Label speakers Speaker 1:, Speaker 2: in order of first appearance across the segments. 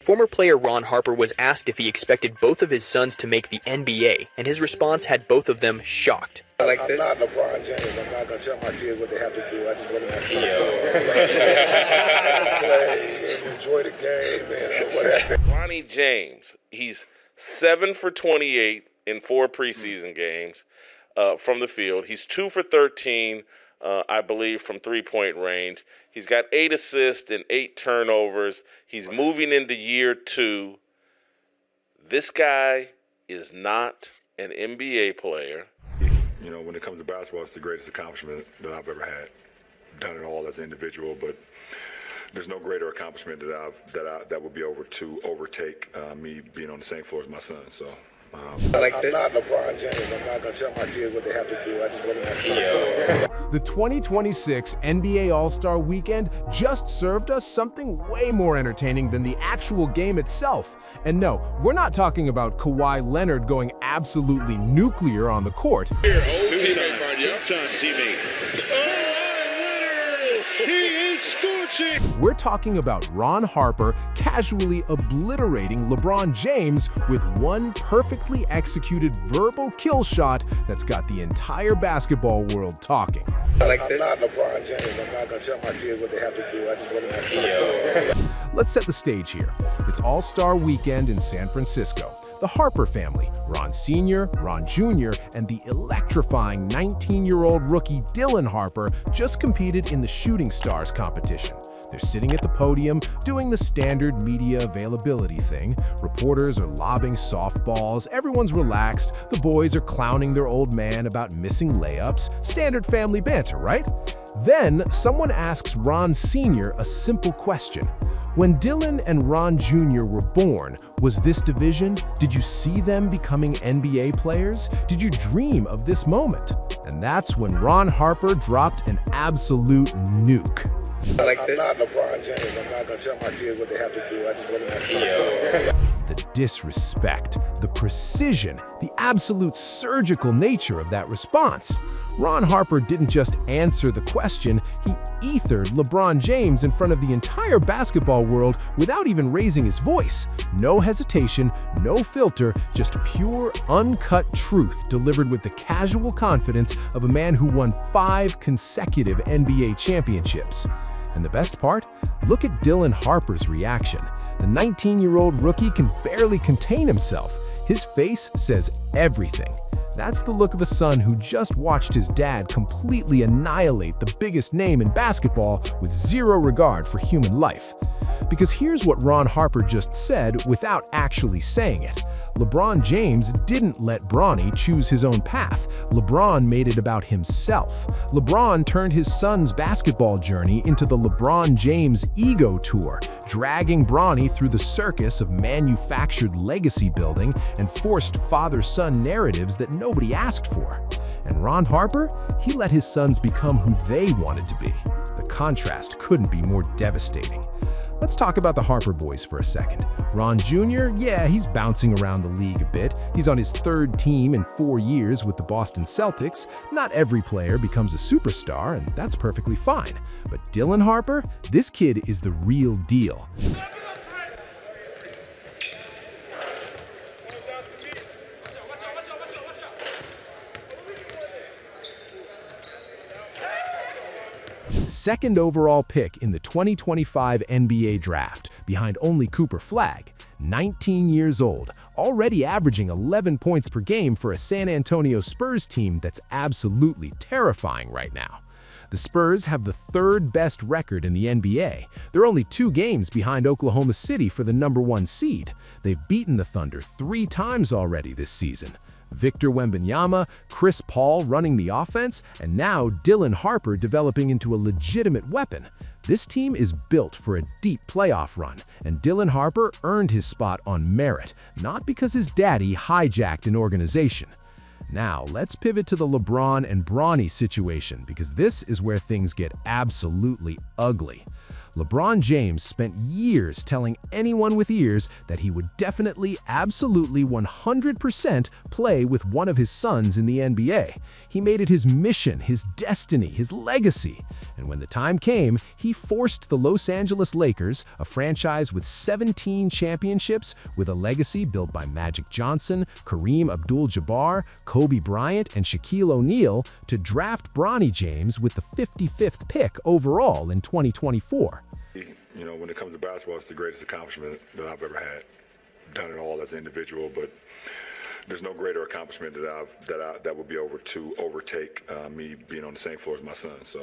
Speaker 1: Former player Ron Harper was asked if he expected both of his sons to make the NBA, and his response had both of them shocked.
Speaker 2: I'm not LeBron James. I'm not going to tell my kids what they have to do. I just want them to play and enjoy the game and whatever.
Speaker 3: Bronny James, he's 7 for 28 in 4 preseason games from the field. He's 2 for 13, I believe, from three-point range. He's got 8 assists and 8 turnovers. He's moving into year 2. This guy is not an NBA player.
Speaker 4: You know, when it comes to basketball, it's the greatest accomplishment that I've ever had. Done it all as an individual, but there's no greater accomplishment that would be able to overtake me being on the same floor as my son. So.
Speaker 2: I'm not LeBron James. I'm not going to tell my kids what they have to do. I just want them to
Speaker 5: The 2026 NBA All-Star Weekend just served us something way more entertaining than the actual game itself. And no, we're not talking about Kawhi Leonard going absolutely nuclear on the court.
Speaker 6: Here, old teammate, two-time teammate. He is scorching!
Speaker 5: We're talking about Ron Harper casually obliterating LeBron James with one perfectly executed verbal kill shot that's got the entire basketball world talking.
Speaker 2: I'm not LeBron James. I'm not going to tell my kids what they have to do. I just want them to
Speaker 5: Let's set the stage here. It's All-Star Weekend in San Francisco. The Harper family, Ron Sr., Ron Jr., and the electrifying 19-year-old rookie Dylan Harper just competed in the Shooting Stars competition. They're sitting at the podium doing the standard media availability thing. Reporters are lobbing softballs, everyone's relaxed, the boys are clowning their old man about missing layups. Standard family banter, right? Then someone asks Ron Sr. a simple question. When Dylan and Ron Jr. were born, was this division? Did you see them becoming NBA players? Did you dream of this moment? And that's when Ron Harper dropped an absolute nuke.
Speaker 2: I'm not LeBron James. I'm not going to tell my kids what they have to do. I just want them to
Speaker 5: The disrespect, the precision, the absolute surgical nature of that response. Ron Harper didn't just answer the question, he ethered LeBron James in front of the entire basketball world without even raising his voice. No hesitation, no filter, just pure, uncut truth delivered with the casual confidence of a man who won 5 consecutive NBA championships. And the best part? Look at Dylan Harper's reaction. The 19-year-old rookie can barely contain himself. His face says everything. That's the look of a son who just watched his dad completely annihilate the biggest name in basketball with zero regard for human life. Because here's what Ron Harper just said without actually saying it. LeBron James didn't let Bronny choose his own path. LeBron made it about himself. LeBron turned his son's basketball journey into the LeBron James ego tour, dragging Bronny through the circus of manufactured legacy building and forced father-son narratives that nobody asked for. And Ron Harper, he let his sons become who they wanted to be. The contrast couldn't be more devastating. Let's talk about the Harper boys for a second. Ron Jr., yeah, he's bouncing around the league a bit. He's on his 3rd team in 4 years with the Boston Celtics. Not every player becomes a superstar, and that's perfectly fine. But Dylan Harper, this kid is the real deal. Second overall pick in the 2025 NBA Draft, behind only Cooper Flagg. 19 years old, already averaging 11 points per game for a San Antonio Spurs team that's absolutely terrifying right now. The Spurs have the 3rd best record in the NBA. They're only 2 games behind Oklahoma City for the #1 seed. They've beaten the Thunder 3 times already this season. Victor Wembanyama, Chris Paul running the offense, and now Dylan Harper developing into a legitimate weapon. This team is built for a deep playoff run, and Dylan Harper earned his spot on merit, not because his daddy hijacked an organization. Now, let's pivot to the LeBron and Bronny situation, because this is where things get absolutely ugly. LeBron James spent years telling anyone with ears that he would definitely, absolutely 100% play with one of his sons in the NBA. He made it his mission, his destiny, his legacy. And when the time came, he forced the Los Angeles Lakers, a franchise with 17 championships, with a legacy built by Magic Johnson, Kareem Abdul-Jabbar, Kobe Bryant, and Shaquille O'Neal, to draft Bronny James with the 55th pick overall in 2024.
Speaker 4: You know, when it comes to basketball, it's the greatest accomplishment that I've ever had. Done it all as an individual, but there's no greater accomplishment that would be overtake me being on the same floor as my son. So.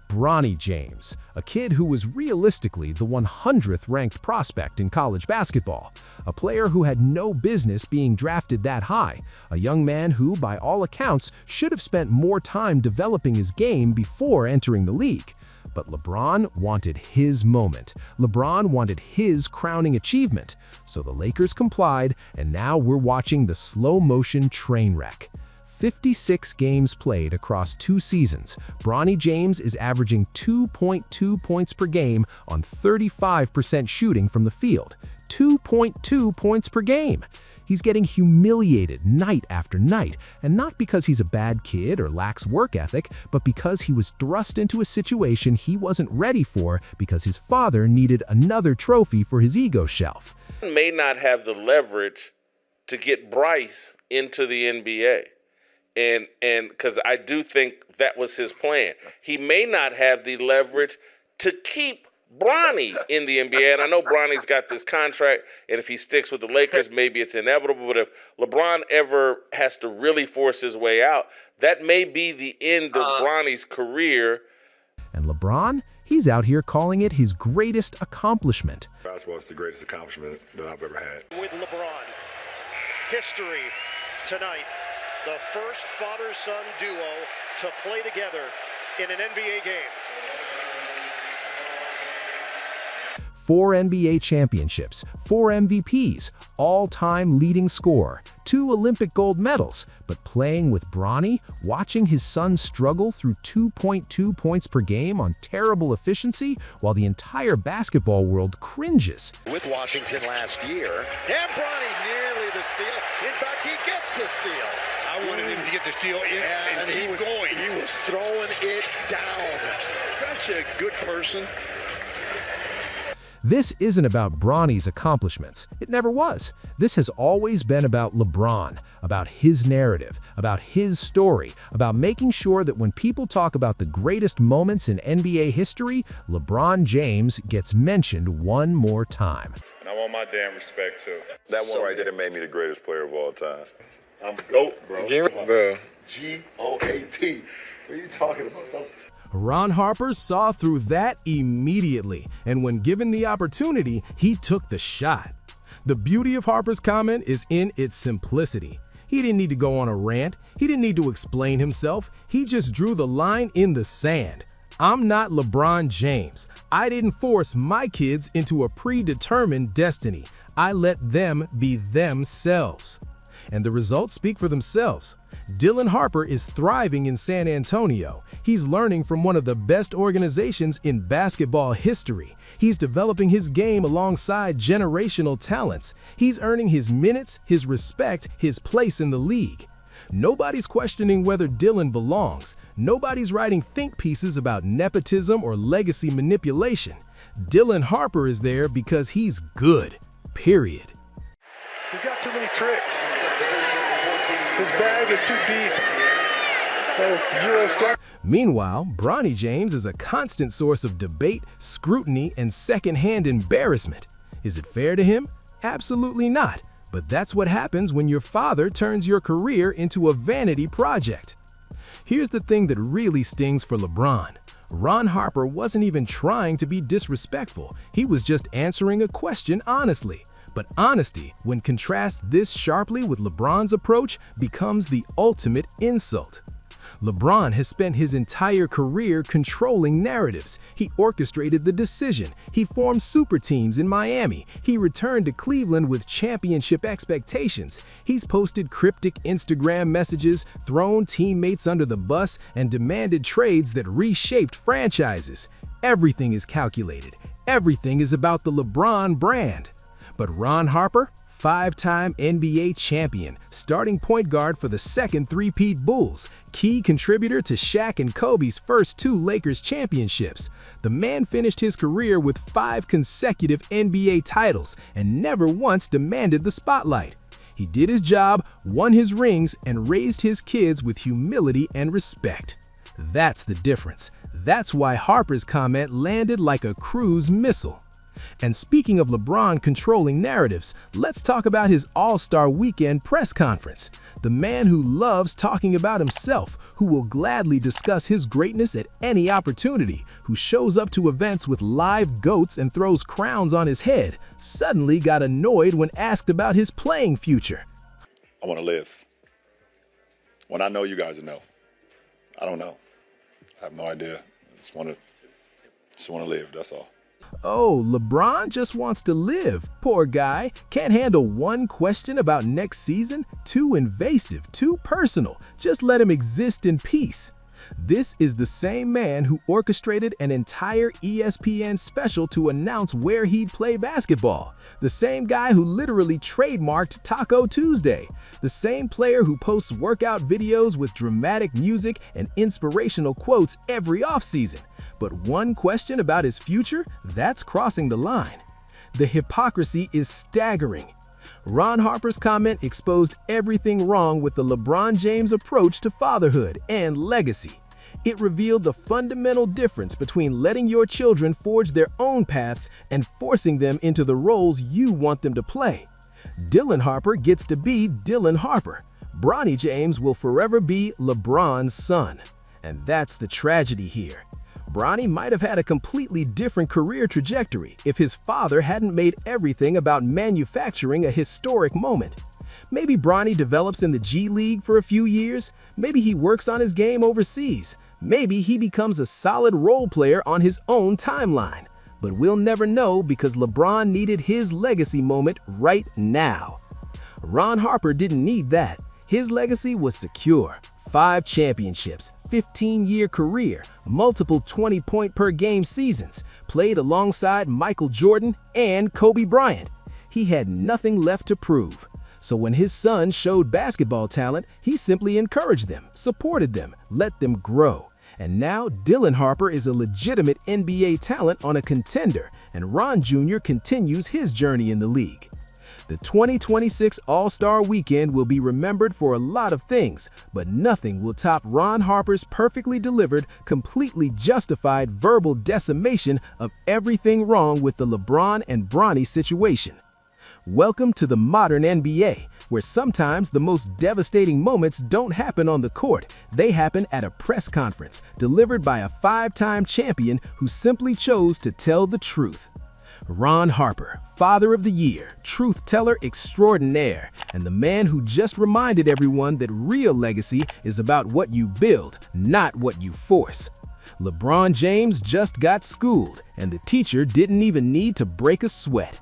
Speaker 5: Bronny James, a kid who was realistically the 100th ranked prospect in college basketball, a player who had no business being drafted that high, a young man who, by all accounts, should have spent more time developing his game before entering the league. But LeBron wanted his moment. LeBron wanted his crowning achievement. So the Lakers complied, and now we're watching the slow-motion train wreck. 56 games played across 2 seasons, Bronny James is averaging 2.2 points per game on 35% shooting from the field. 2.2 points per game. He's getting humiliated night after night, and not because he's a bad kid or lacks work ethic, but because he was thrust into a situation he wasn't ready for because his father needed another trophy for his ego shelf.
Speaker 3: He may not have the leverage to get Bryce into the NBA. And because I do think that was his plan. He may not have the leverage to keep Bronny in the NBA. And I know Bronny's got this contract, and if he sticks with the Lakers, maybe it's inevitable. But if LeBron ever has to really force his way out, that may be the end of Bronny's career.
Speaker 5: And LeBron, he's out here calling it his greatest accomplishment.
Speaker 4: Basketball is the greatest accomplishment that I've ever had.
Speaker 7: With LeBron, history tonight. The first father-son duo to play together in an NBA game.
Speaker 5: 4 NBA championships, 4 MVPs, all-time leading scorer, 2 Olympic gold medals, but playing with Bronny, watching his son struggle through 2.2 points per game on terrible efficiency while the entire basketball world cringes.
Speaker 7: With Washington last year, and Bronny nearly the steal. In fact, he gets the steal.
Speaker 6: I wanted him to get the steal and
Speaker 7: he
Speaker 6: keep going.
Speaker 7: He was throwing it down.
Speaker 6: Such a good person.
Speaker 5: This isn't about Bronny's accomplishments. It never was. This has always been about LeBron, about his narrative, about his story, about making sure that when people talk about the greatest moments in NBA history, LeBron James gets mentioned one more time.
Speaker 8: And I want my damn respect too.
Speaker 4: That one right there made me the greatest player of all time.
Speaker 2: I'm GOAT, bro.
Speaker 8: Bro.
Speaker 2: G-O-A-T. What are you talking about?
Speaker 5: Ron Harper saw through that immediately, and when given the opportunity, he took the shot. The beauty of Harper's comment is in its simplicity. He didn't need to go on a rant. He didn't need to explain himself. He just drew the line in the sand. I'm not LeBron James. I didn't force my kids into a predetermined destiny. I let them be themselves. And the results speak for themselves. Dylan Harper is thriving in San Antonio. He's learning from one of the best organizations in basketball history. He's developing his game alongside generational talents. He's earning his minutes, his respect, his place in the league. Nobody's questioning whether Dylan belongs. Nobody's writing think pieces about nepotism or legacy manipulation. Dylan Harper is there because he's good. Period.
Speaker 9: He's got too many tricks. His bag is too deep.
Speaker 5: Meanwhile, Bronny James is a constant source of debate, scrutiny, and secondhand embarrassment. Is it fair to him? Absolutely not. But that's what happens when your father turns your career into a vanity project. Here's the thing that really stings for LeBron. Ron Harper wasn't even trying to be disrespectful. He was just answering a question honestly. But honesty, when contrasted this sharply with LeBron's approach, becomes the ultimate insult. LeBron has spent his entire career controlling narratives. He orchestrated the decision. He formed super teams in Miami. He returned to Cleveland with championship expectations. He's posted cryptic Instagram messages, thrown teammates under the bus, and demanded trades that reshaped franchises. Everything is calculated. Everything is about the LeBron brand. But Ron Harper, five-time NBA champion, starting point guard for the second three-peat Bulls, key contributor to Shaq and Kobe's first two Lakers championships. The man finished his career with 5 consecutive NBA titles and never once demanded the spotlight. He did his job, won his rings, and raised his kids with humility and respect. That's the difference. That's why Harper's comment landed like a cruise missile. And speaking of LeBron controlling narratives, let's talk about his All-Star Weekend press conference. The man who loves talking about himself, who will gladly discuss his greatness at any opportunity, who shows up to events with live goats and throws crowns on his head, suddenly got annoyed when asked about his playing future.
Speaker 4: I want to live. When I know, you guys will know. I don't know. I have no idea. I just want to live, that's all.
Speaker 5: Oh, LeBron just wants to live. Poor guy. Can't handle one question about next season? Too invasive, too personal. Just let him exist in peace. This is the same man who orchestrated an entire ESPN special to announce where he'd play basketball. The same guy who literally trademarked Taco Tuesday. The same player who posts workout videos with dramatic music and inspirational quotes every offseason. But one question about his future, that's crossing the line. The hypocrisy is staggering. Ron Harper's comment exposed everything wrong with the LeBron James approach to fatherhood and legacy. It revealed the fundamental difference between letting your children forge their own paths and forcing them into the roles you want them to play. Dylan Harper gets to be Dylan Harper. Bronny James will forever be LeBron's son. And that's the tragedy here. Bronny might have had a completely different career trajectory if his father hadn't made everything about manufacturing a historic moment. Maybe Bronny develops in the G League for a few years. Maybe he works on his game overseas. Maybe he becomes a solid role player on his own timeline. But we'll never know because LeBron needed his legacy moment right now. Ron Harper didn't need that. His legacy was secure. 5 championships, 15-year career, multiple 20-point-per-game seasons, played alongside Michael Jordan and Kobe Bryant. He had nothing left to prove. So when his son showed basketball talent, he simply encouraged them, supported them, let them grow. And now Dylan Harper is a legitimate NBA talent on a contender, and Ron Jr. continues his journey in the league. The 2026 All-Star Weekend will be remembered for a lot of things, but nothing will top Ron Harper's perfectly delivered, completely justified verbal decimation of everything wrong with the LeBron and Bronny situation. Welcome to the modern NBA, where sometimes the most devastating moments don't happen on the court. They happen at a press conference, delivered by a 5-time champion who simply chose to tell the truth. Ron Harper, Father of the Year, truth teller extraordinaire, and the man who just reminded everyone that real legacy is about what you build, not what you force. LeBron James just got schooled, and the teacher didn't even need to break a sweat.